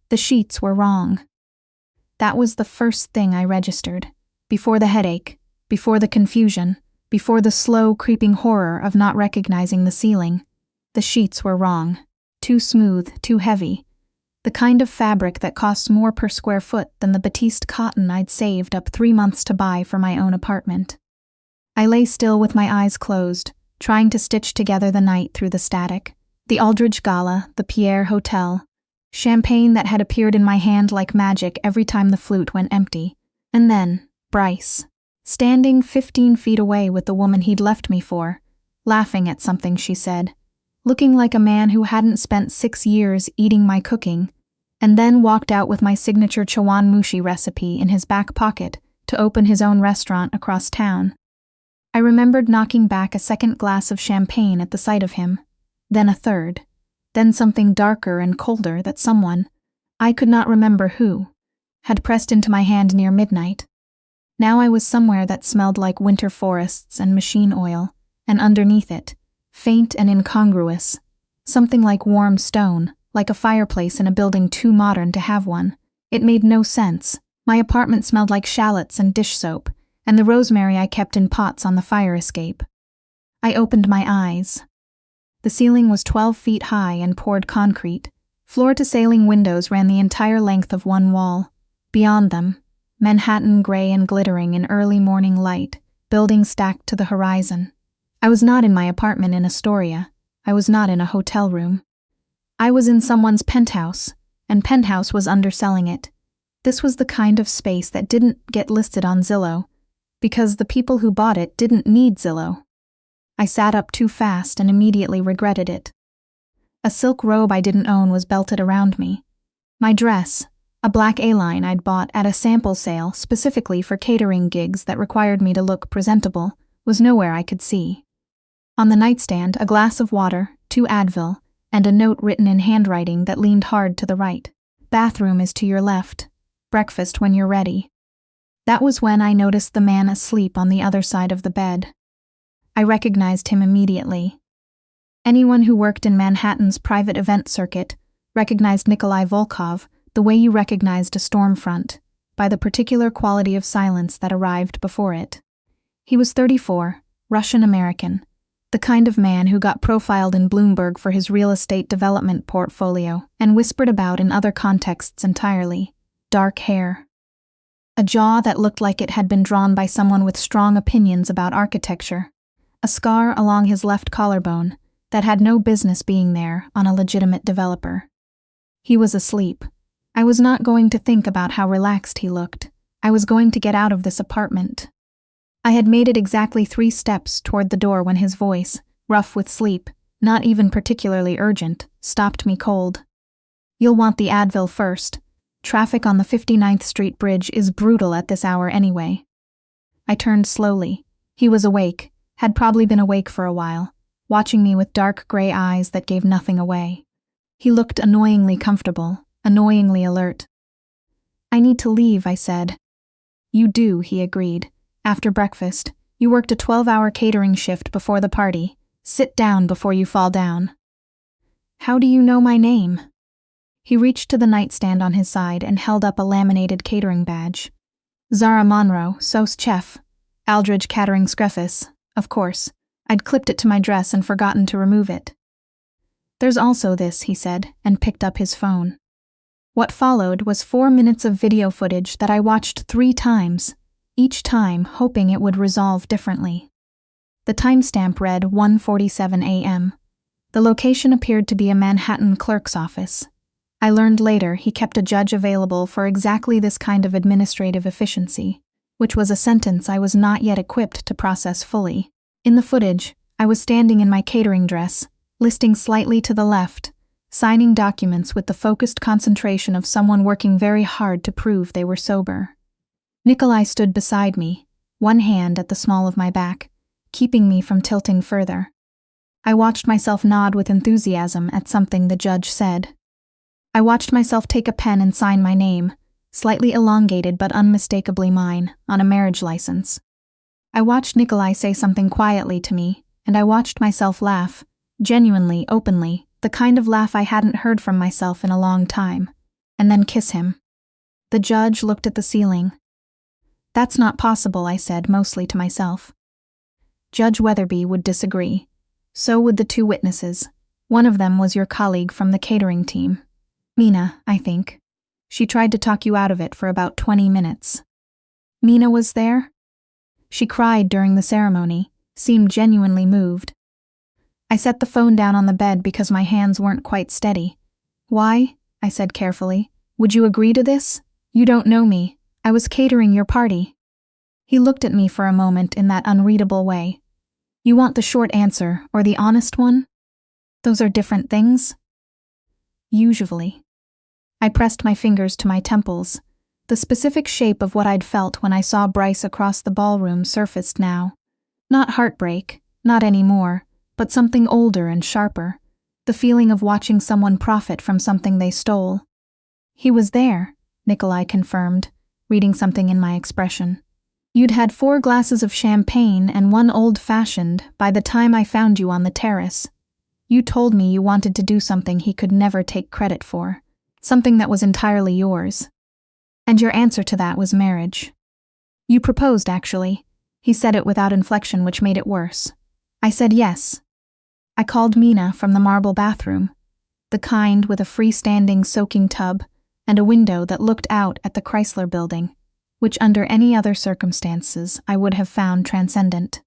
The sheets were wrong. That was the first thing I registered. Before the headache, before the confusion, before the slow, creeping horror of not recognizing the ceiling. The sheets were wrong. Too smooth, too heavy. The kind of fabric that costs more per square foot than the batiste cotton I'd saved up 3 months to buy for my own apartment. I lay still with my eyes closed, trying to stitch together the night through the static. The Aldridge Gala, the Pierre Hotel, champagne that had appeared in my hand like magic every time the flute went empty. And then, Bryce, standing 15 feet away with the woman he'd left me for, laughing at something she said, looking like a man who hadn't spent 6 years eating my cooking, and then walked out with my signature chawanmushi recipe in his back pocket to open his own restaurant across town. I remembered knocking back a second glass of champagne at the sight of him, then a third, then something darker and colder that someone, I could not remember who, had pressed into my hand near midnight. Now I was somewhere that smelled like winter forests and machine oil, and underneath it, faint and incongruous, something like warm stone, like a fireplace in a building too modern to have one. It made no sense. My apartment smelled like shallots and dish soap, and the rosemary I kept in pots on the fire escape. I opened my eyes. The ceiling was 12 feet high and poured concrete. Floor-to-ceiling windows ran the entire length of one wall. Beyond them, Manhattan gray and glittering in early morning light, buildings stacked to the horizon. I was not in my apartment in Astoria. I was not in a hotel room. I was in someone's penthouse, and Penthouse was underselling it. This was the kind of space that didn't get listed on Zillow, because the people who bought it didn't need Zillow. I sat up too fast and immediately regretted it. A silk robe I didn't own was belted around me. My dress, a black A-line I'd bought at a sample sale specifically for catering gigs that required me to look presentable, was nowhere I could see. On the nightstand, a glass of water, 2 Advil, and a note written in handwriting that leaned hard to the right. Bathroom is to your left. Breakfast when you're ready. That was when I noticed the man asleep on the other side of the bed. I recognized him immediately. Anyone who worked in Manhattan's private event circuit recognized Nikolai Volkov the way you recognized a storm front, by the particular quality of silence that arrived before it. He was 34, Russian-American, the kind of man who got profiled in Bloomberg for his real estate development portfolio and whispered about in other contexts entirely. Dark hair. A jaw that looked like it had been drawn by someone with strong opinions about architecture. A scar along his left collarbone that had no business being there on a legitimate developer. He was asleep. I was not going to think about how relaxed he looked. I was going to get out of this apartment. I had made it exactly 3 steps toward the door when his voice, rough with sleep, not even particularly urgent, stopped me cold. You'll want the Advil first. Traffic on the 59th Street Bridge is brutal at this hour anyway. I turned slowly. He was awake, had probably been awake for a while, watching me with dark gray eyes that gave nothing away. He looked annoyingly comfortable, annoyingly alert. I need to leave, I said. You do, he agreed. After breakfast, you worked a 12-hour catering shift before the party. Sit down before you fall down. How do you know my name? He reached to the nightstand on his side and held up a laminated catering badge. Zara Monroe, Sos Chef, Aldridge Catering Screffis, of course. I'd clipped it to my dress and forgotten to remove it. There's also this, he said, and picked up his phone. What followed was 4 minutes of video footage that I watched 3 times, each time hoping it would resolve differently. The timestamp read 1:47 a.m. The location appeared to be a Manhattan clerk's office. I learned later he kept a judge available for exactly this kind of administrative efficiency, which was a sentence I was not yet equipped to process fully. In the footage, I was standing in my catering dress, listing slightly to the left, signing documents with the focused concentration of someone working very hard to prove they were sober. Nikolai stood beside me, one hand at the small of my back, keeping me from tilting further. I watched myself nod with enthusiasm at something the judge said. I watched myself take a pen and sign my name, slightly elongated but unmistakably mine, on a marriage license. I watched Nikolai say something quietly to me, and I watched myself laugh, genuinely, openly, the kind of laugh I hadn't heard from myself in a long time. and then kiss him. The judge looked at the ceiling. That's not possible, I said, mostly to myself. Judge Weatherby would disagree. So would the two witnesses. One of them was your colleague from the catering team. Mina, I think. She tried to talk you out of it for about 20 minutes. Mina was there? She cried during the ceremony, seemed genuinely moved. I set the phone down on the bed because my hands weren't quite steady. Why? I said carefully. Would you agree to this? You don't know me. I was catering your party. He looked at me for a moment in that unreadable way. You want the short answer or the honest one? Those are different things? Usually. I pressed my fingers to my temples. The specific shape of what I'd felt when I saw Bryce across the ballroom surfaced now. Not heartbreak, not anymore, but something older and sharper. The feeling of watching someone profit from something they stole. He was there, Nikolai confirmed, reading something in my expression. You'd had 4 glasses of champagne and 1 old-fashioned by the time I found you on the terrace. You told me you wanted to do something he could never take credit for, something that was entirely yours. And your answer to that was marriage. You proposed, actually. He said it without inflection, which made it worse. I said yes. I called Mina from the marble bathroom, the kind with a freestanding soaking tub and a window that looked out at the Chrysler building, which under any other circumstances I would have found transcendent.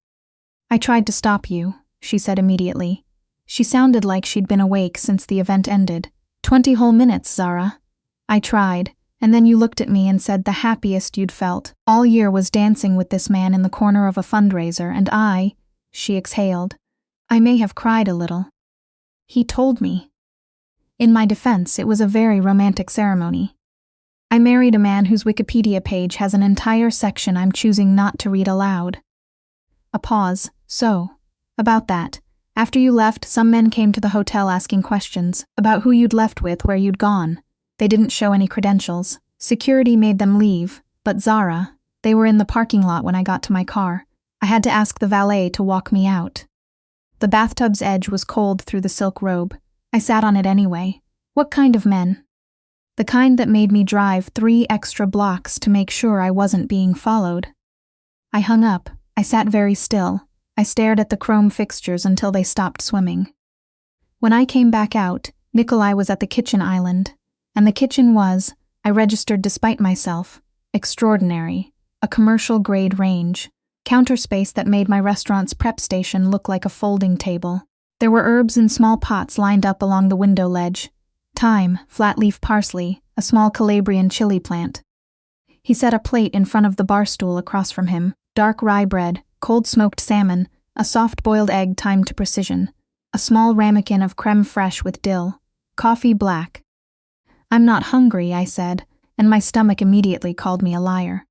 I tried to stop you, she said immediately. She sounded like she'd been awake since the event ended. 20 whole minutes, Zara. I tried, and then you looked at me and said the happiest you'd felt all year was dancing with this man in the corner of a fundraiser, and she exhaled. I may have cried a little. He told me. In my defense, it was a very romantic ceremony. I married a man whose Wikipedia page has an entire section I'm choosing not to read aloud. A pause. So, about that. After you left, some men came to the hotel asking questions about who you'd left with, where you'd gone. They didn't show any credentials. Security made them leave, but Zara, they were in the parking lot when I got to my car. I had to ask the valet to walk me out. The bathtub's edge was cold through the silk robe. I sat on it anyway. What kind of men? The kind that made me drive 3 extra blocks to make sure I wasn't being followed. I hung up. I sat very still. I stared at the chrome fixtures until they stopped swimming. When I came back out, Nikolai was at the kitchen island. And the kitchen was, I registered despite myself, extraordinary. A commercial-grade range. Counter space that made my restaurant's prep station look like a folding table. There were herbs in small pots lined up along the window ledge. Thyme, flat-leaf parsley, a small Calabrian chili plant. He set a plate in front of the bar stool across from him, dark rye bread, cold smoked salmon, a soft-boiled egg timed to precision, a small ramekin of creme fraiche with dill, coffee black. I'm not hungry, I said, and my stomach immediately called me a liar.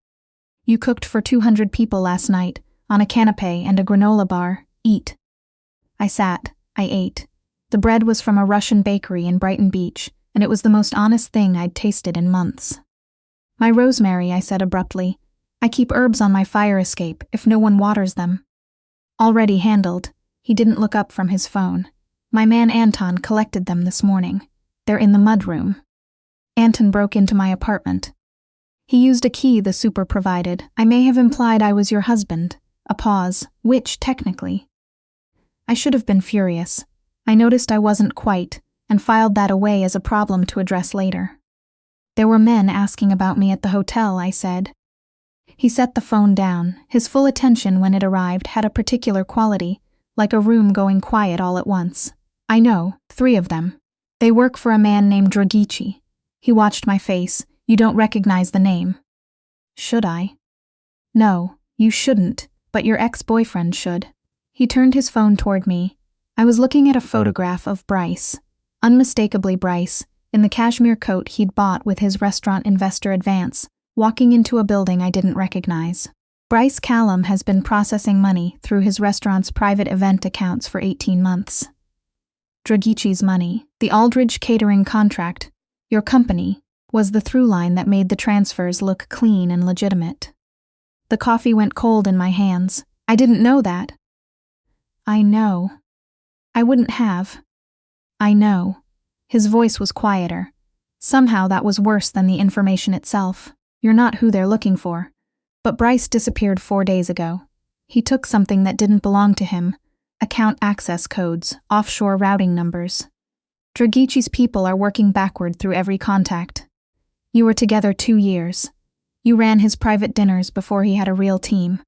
You cooked for 200 people last night, on a canapé and a granola bar. Eat. I sat. I ate. The bread was from a Russian bakery in Brighton Beach, and it was the most honest thing I'd tasted in months. My rosemary, I said abruptly. I keep herbs on my fire escape if no one waters them. Already handled. He didn't look up from his phone. My man Anton collected them this morning. They're in the mudroom. Anton broke into my apartment. He used a key the super provided. I may have implied I was your husband. A pause. Which, technically? I should have been furious. I noticed I wasn't quite, and filed that away as a problem to address later. There were men asking about me at the hotel, I said. He set the phone down. His full attention when it arrived had a particular quality, like a room going quiet all at once. I know, 3 of them. They work for a man named Dragici. He watched my face. You don't recognize the name. Should I? No, you shouldn't, but your ex-boyfriend should. He turned his phone toward me. I was looking at a photograph of Bryce, unmistakably Bryce, in the cashmere coat he'd bought with his restaurant investor advance, walking into a building I didn't recognize. Bryce Callum has been processing money through his restaurant's private event accounts for 18 months. Dragici's money, the Aldridge catering contract, your company, was the through line that made the transfers look clean and legitimate. The coffee went cold in my hands. I didn't know that. I know. I wouldn't have. I know. His voice was quieter. Somehow that was worse than the information itself. You're not who they're looking for. But Bryce disappeared 4 days ago. He took something that didn't belong to him. Account access codes, offshore routing numbers. Dragici's people are working backward through every contact. You were together 2 years. You ran his private dinners before he had a real team.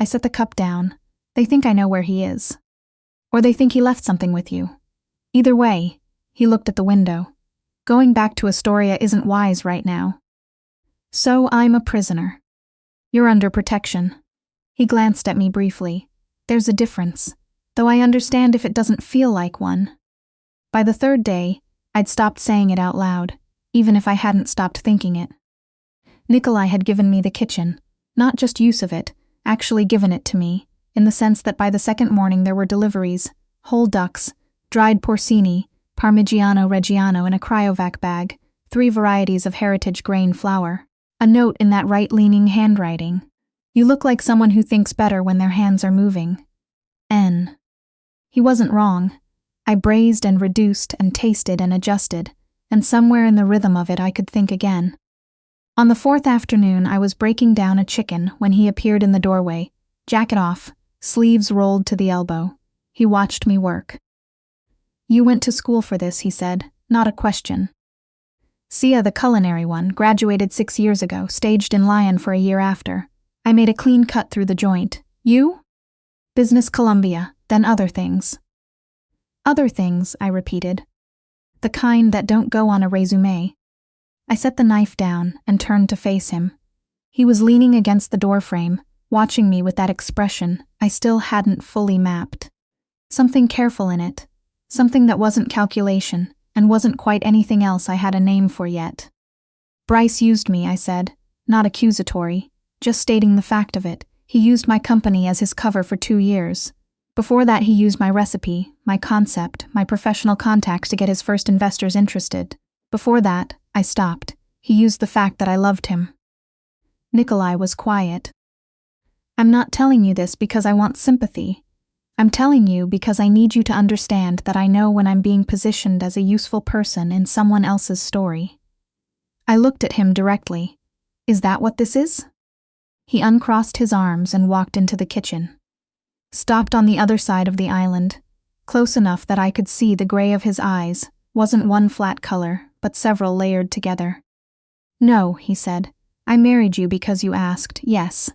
I set the cup down. They think I know where he is. Or they think he left something with you. Either way, he looked at the window. Going back to Astoria isn't wise right now. So I'm a prisoner. You're under protection. He glanced at me briefly. There's a difference, though I understand if it doesn't feel like one. By the 3rd day, I'd stopped saying it out loud, even if I hadn't stopped thinking it. Nikolai had given me the kitchen, not just use of it, actually given it to me, in the sense that by the 2nd morning there were deliveries, whole ducks, dried porcini, Parmigiano Reggiano in a cryovac bag, 3 varieties of heritage grain flour, a note in that right-leaning handwriting. You look like someone who thinks better when their hands are moving. N. He wasn't wrong. I braised and reduced and tasted and adjusted, and somewhere in the rhythm of it I could think again. On the 4th afternoon I was breaking down a chicken when he appeared in the doorway, jacket off, sleeves rolled to the elbow. He watched me work. You went to school for this, he said, not a question. Sia, the culinary one, graduated 6 years ago, staged in Lyon for a year after. I made a clean cut through the joint. You? Business Columbia, then other things. Other things, I repeated. The kind that don't go on a resume. I set the knife down and turned to face him. He was leaning against the doorframe, watching me with that expression I still hadn't fully mapped. Something careful in it, something that wasn't calculation and wasn't quite anything else I had a name for yet. Bryce used me, I said, not accusatory, just stating the fact of it. He used my company as his cover for 2 years. Before that he used my recipe, my concept, my professional contacts to get his first investors interested. Before that, I stopped. He used the fact that I loved him. Nikolai was quiet. I'm not telling you this because I want sympathy. I'm telling you because I need you to understand that I know when I'm being positioned as a useful person in someone else's story. I looked at him directly. Is that what this is? He uncrossed his arms and walked into the kitchen. Stopped on the other side of the island, close enough that I could see the gray of his eyes wasn't one flat color, but several layered together. No, he said. I married you because you asked, yes.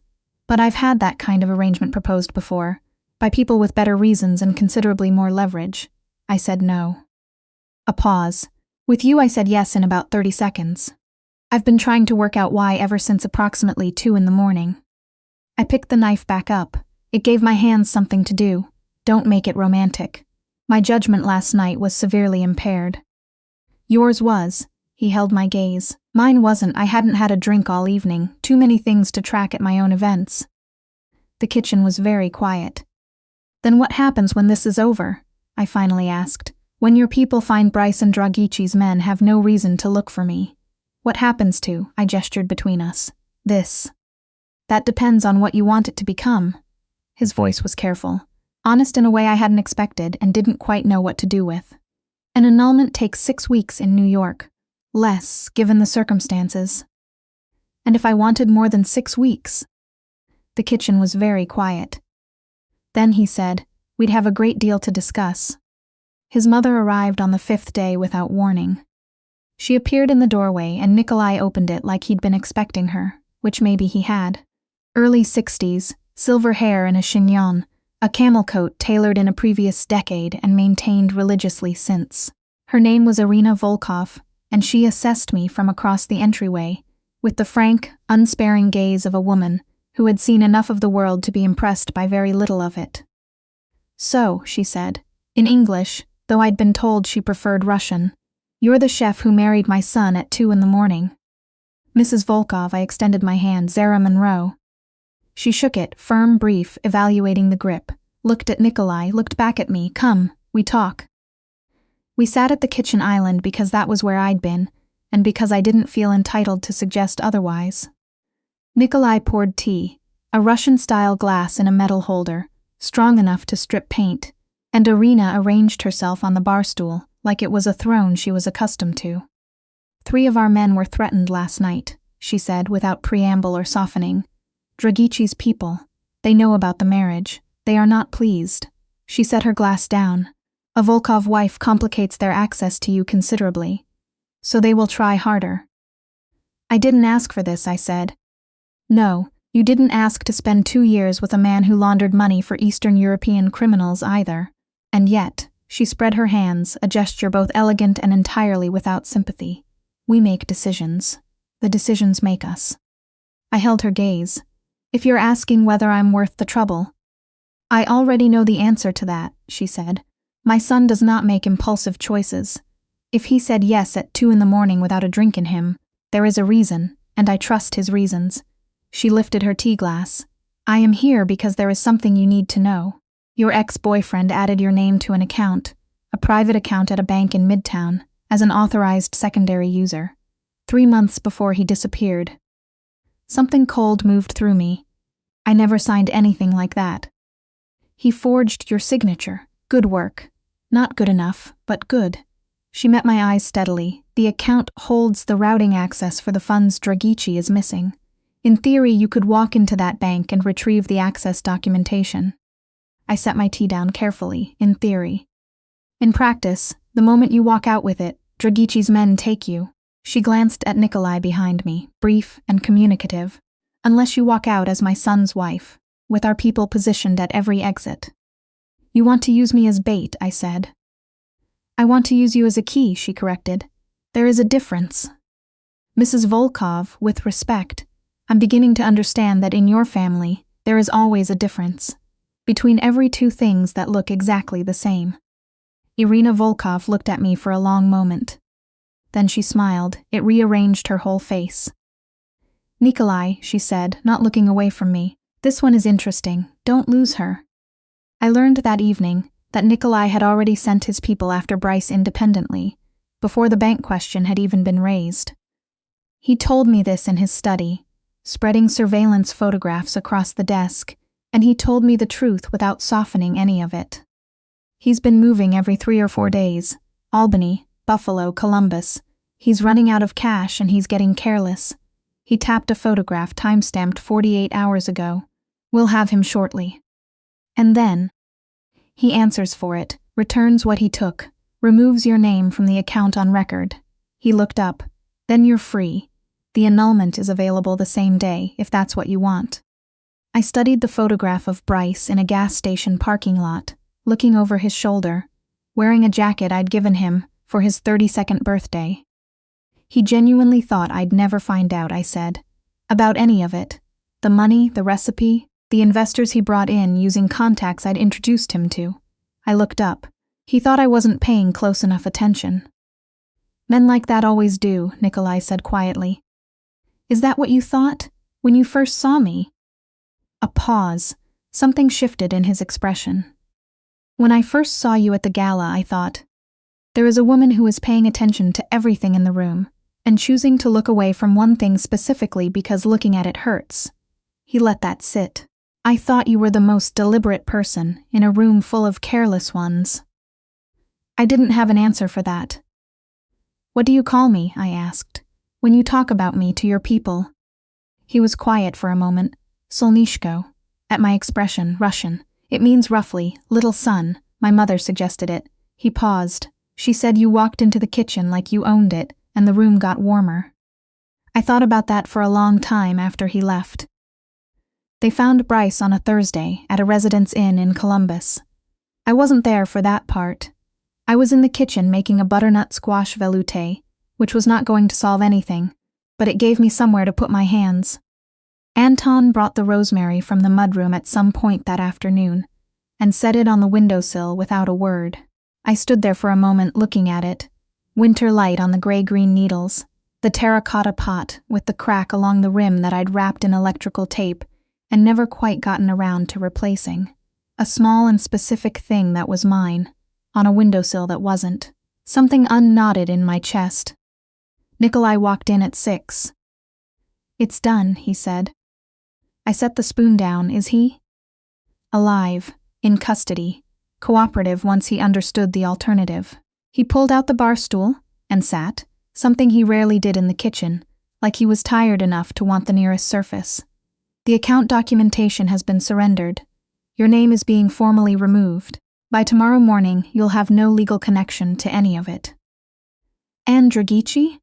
But I've had that kind of arrangement proposed before, by people with better reasons and considerably more leverage. I said no. A pause. With you I said yes in about 30 seconds. I've been trying to work out why ever since approximately 2 in the morning. I picked the knife back up. It gave my hands something to do. Don't make it romantic. My judgment last night was severely impaired. Yours was. He held my gaze. Mine wasn't. I hadn't had a drink all evening. Too many things to track at my own events. The kitchen was very quiet. Then what happens when this is over? I finally asked. When your people find Bryce and Dragici's men have no reason to look for me. What happens to, I gestured between us, this? That depends on what you want it to become. His voice was careful, honest in a way I hadn't expected and didn't quite know what to do with. An annulment takes 6 weeks in New York. Less, given the circumstances. And if I wanted more than 6 weeks? The kitchen was very quiet. Then he said, we'd have a great deal to discuss. His mother arrived on the 5th day without warning. She appeared in the doorway and Nikolai opened it like he'd been expecting her, which maybe he had. Early 60s, silver hair and a chignon, a camel coat tailored in a previous decade and maintained religiously since. Her name was Irina Volkov, and she assessed me from across the entryway, with the frank, unsparing gaze of a woman who had seen enough of the world to be impressed by very little of it. So, she said, in English, though I'd been told she preferred Russian, you're the chef who married my son at 2 in the morning. Mrs. Volkov, I extended my hand, Zara Monroe. She shook it, firm, brief, evaluating the grip, looked at Nikolai, looked back at me, come, we talk. We sat at the kitchen island because that was where I'd been, and because I didn't feel entitled to suggest otherwise. Nikolai poured tea, a Russian-style glass in a metal holder, strong enough to strip paint, and Irina arranged herself on the bar stool like it was a throne she was accustomed to. 3 of our men were threatened last night, she said without preamble or softening. Dragici's people. They know about the marriage. They are not pleased. She set her glass down. A Volkov wife complicates their access to you considerably. So they will try harder. I didn't ask for this, I said. No, you didn't ask to spend 2 years with a man who laundered money for Eastern European criminals either. And yet, she spread her hands, a gesture both elegant and entirely without sympathy. We make decisions. The decisions make us. I held her gaze. If you're asking whether I'm worth the trouble. I already know the answer to that, she said. My son does not make impulsive choices. If he said yes at 2 a.m. without a drink in him, there is a reason, and I trust his reasons. She lifted her tea glass. I am here because there is something you need to know. Your ex-boyfriend added your name to an account, a private account at a bank in Midtown, as an authorized secondary user. 3 months before he disappeared. Something cold moved through me. I never signed anything like that. He forged your signature. Good work. Not good enough, but good. She met my eyes steadily. The account holds the routing access for the funds Dragici is missing. In theory, you could walk into that bank and retrieve the access documentation. I set my tea down carefully, in theory. In practice, the moment you walk out with it, Dragici's men take you. She glanced at Nikolai behind me, brief and communicative. Unless you walk out as my son's wife, with our people positioned at every exit. You want to use me as bait, I said. I want to use you as a key, she corrected. There is a difference. Mrs. Volkov, with respect, I'm beginning to understand that in your family, there is always a difference. Between every 2 things that look exactly the same. Irina Volkov looked at me for a long moment. Then she smiled. It rearranged her whole face. Nikolai, she said, not looking away from me. This one is interesting. Don't lose her. I learned that evening that Nikolai had already sent his people after Bryce independently, before the bank question had even been raised. He told me this in his study, spreading surveillance photographs across the desk, and he told me the truth without softening any of it. He's been moving every 3 or 4 days. Albany, Buffalo, Columbus. He's running out of cash and he's getting careless. He tapped a photograph time-stamped 48 hours ago. We'll have him shortly. And then, he answers for it, returns what he took, removes your name from the account on record. He looked up. Then you're free. The annulment is available the same day, if that's what you want. I studied the photograph of Bryce in a gas station parking lot, looking over his shoulder, wearing a jacket I'd given him for his 32nd birthday. He genuinely thought I'd never find out, I said. About any of it. The money, the recipe, the investors he brought in using contacts I'd introduced him to. I looked up. He thought I wasn't paying close enough attention. Men like that always do, Nikolai said quietly. Is that what you thought, when you first saw me? A pause. Something shifted in his expression. When I first saw you at the gala, I thought, there is a woman who is paying attention to everything in the room, and choosing to look away from one thing specifically because looking at it hurts. He let that sit. I thought you were the most deliberate person in a room full of careless ones. I didn't have an answer for that. What do you call me, I asked, when you talk about me to your people? He was quiet for a moment. Solnishko. At my expression, Russian. It means roughly, little son. My mother suggested it. He paused. She said you walked into the kitchen like you owned it, and the room got warmer. I thought about that for a long time after he left. They found Bryce on a Thursday at a Residence Inn in Columbus. I wasn't there for that part. I was in the kitchen making a butternut squash velouté, which was not going to solve anything, but it gave me somewhere to put my hands. Anton brought the rosemary from the mudroom at some point that afternoon, and set it on the windowsill without a word. I stood there for a moment looking at it, winter light on the gray-green needles, the terracotta pot with the crack along the rim that I'd wrapped in electrical tape and never quite gotten around to replacing. A small and specific thing that was mine, on a windowsill that wasn't. Something unknotted in my chest. Nikolai walked in at 6. It's done, he said. I set the spoon down. Is he? Alive, in custody, cooperative once he understood the alternative. He pulled out the bar stool and sat, something he rarely did in the kitchen, like he was tired enough to want the nearest surface. The account documentation has been surrendered. Your name is being formally removed. By tomorrow morning, you'll have no legal connection to any of it. And Dragici?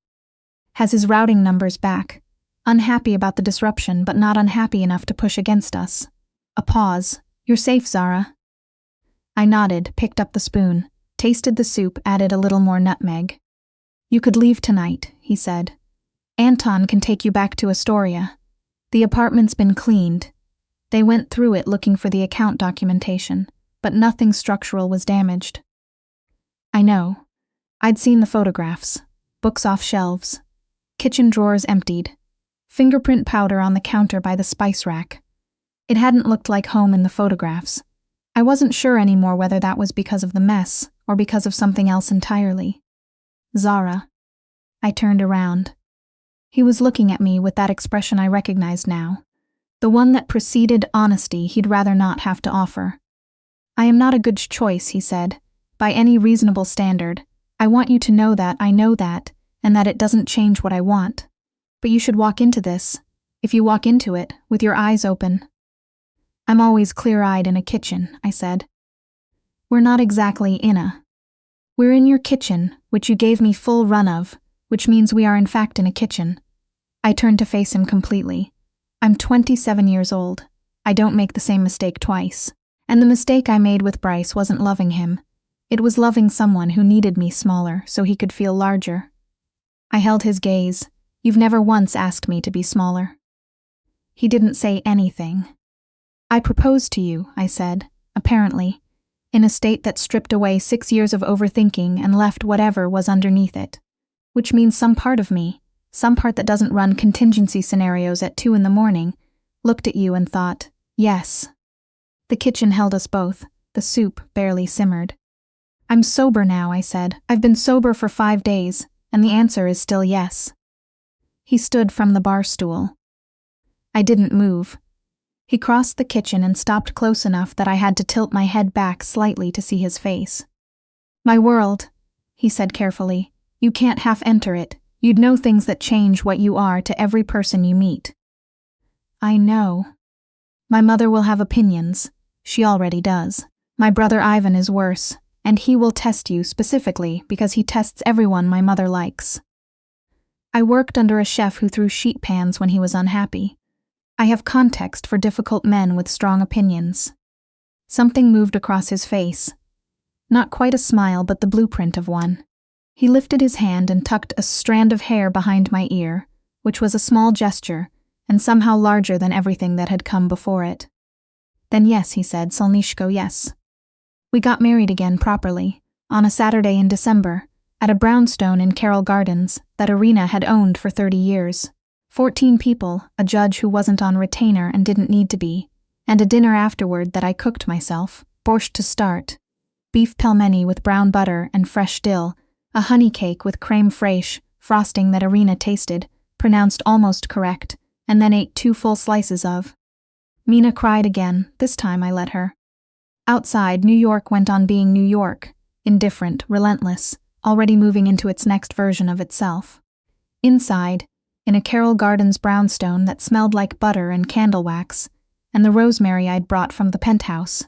Has his routing numbers back. Unhappy about the disruption, but not unhappy enough to push against us. A pause. You're safe, Zara. I nodded, picked up the spoon, tasted the soup, added a little more nutmeg. You could leave tonight, he said. Anton can take you back to Astoria. The apartment's been cleaned. They went through it looking for the account documentation, but nothing structural was damaged. I know. I'd seen the photographs. Books off shelves. Kitchen drawers emptied. Fingerprint powder on the counter by the spice rack. It hadn't looked like home in the photographs. I wasn't sure anymore whether that was because of the mess or because of something else entirely. Zara. I turned around. He was looking at me with that expression I recognized now. The one that preceded honesty he'd rather not have to offer. I am not a good choice, he said. By any reasonable standard. I want you to know that I know that, and that it doesn't change what I want. But you should walk into this, if you walk into it, with your eyes open. I'm always clear-eyed in a kitchen, I said. We're not exactly in a. We're in your kitchen, which you gave me full run of, which means we are in fact in a kitchen. I turned to face him completely. I'm 27 years old. I don't make the same mistake twice. And the mistake I made with Bryce wasn't loving him. It was loving someone who needed me smaller so he could feel larger. I held his gaze. You've never once asked me to be smaller. He didn't say anything. I proposed to you, I said, apparently, in a state that stripped away 6 years of overthinking and left whatever was underneath it. Which means some part of me, some part that doesn't run contingency scenarios at 2 a.m, looked at you and thought, yes. The kitchen held us both. The soup barely simmered. I'm sober now, I said. I've been sober for 5 days, and the answer is still yes. He stood from the bar stool. I didn't move. He crossed the kitchen and stopped close enough that I had to tilt my head back slightly to see his face. My world, he said carefully. You can't half enter it. You'd know things that change what you are to every person you meet. I know. My mother will have opinions. She already does. My brother Ivan is worse, and he will test you specifically because he tests everyone my mother likes. I worked under a chef who threw sheet pans when he was unhappy. I have context for difficult men with strong opinions. Something moved across his face. Not quite a smile, but the blueprint of one. He lifted his hand and tucked a strand of hair behind my ear, which was a small gesture, and somehow larger than everything that had come before it. Then yes, he said, Solnishko, yes. We got married again properly, on a Saturday in December, at a brownstone in Carroll Gardens that Irina had owned for 30 years. 14 people, a judge who wasn't on retainer and didn't need to be, and a dinner afterward that I cooked myself, borscht to start, beef pelmeni with brown butter and fresh dill, a honey cake with crème fraîche, frosting that Irina tasted, pronounced almost correct, and then ate 2 full slices of. Mina cried again. This time I let her. Outside, New York went on being New York, indifferent, relentless, already moving into its next version of itself. Inside, in a Carroll Gardens brownstone that smelled like butter and candle wax, and the rosemary I'd brought from the penthouse,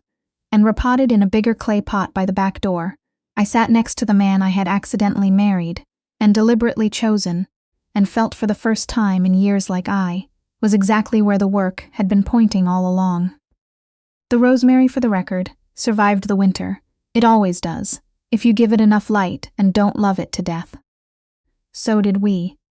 and repotted in a bigger clay pot by the back door, I sat next to the man I had accidentally married, and deliberately chosen, and felt for the first time in years like I, was exactly where the work had been pointing all along. The rosemary, for the record, survived the winter. It always does, if you give it enough light and don't love it to death. So did we.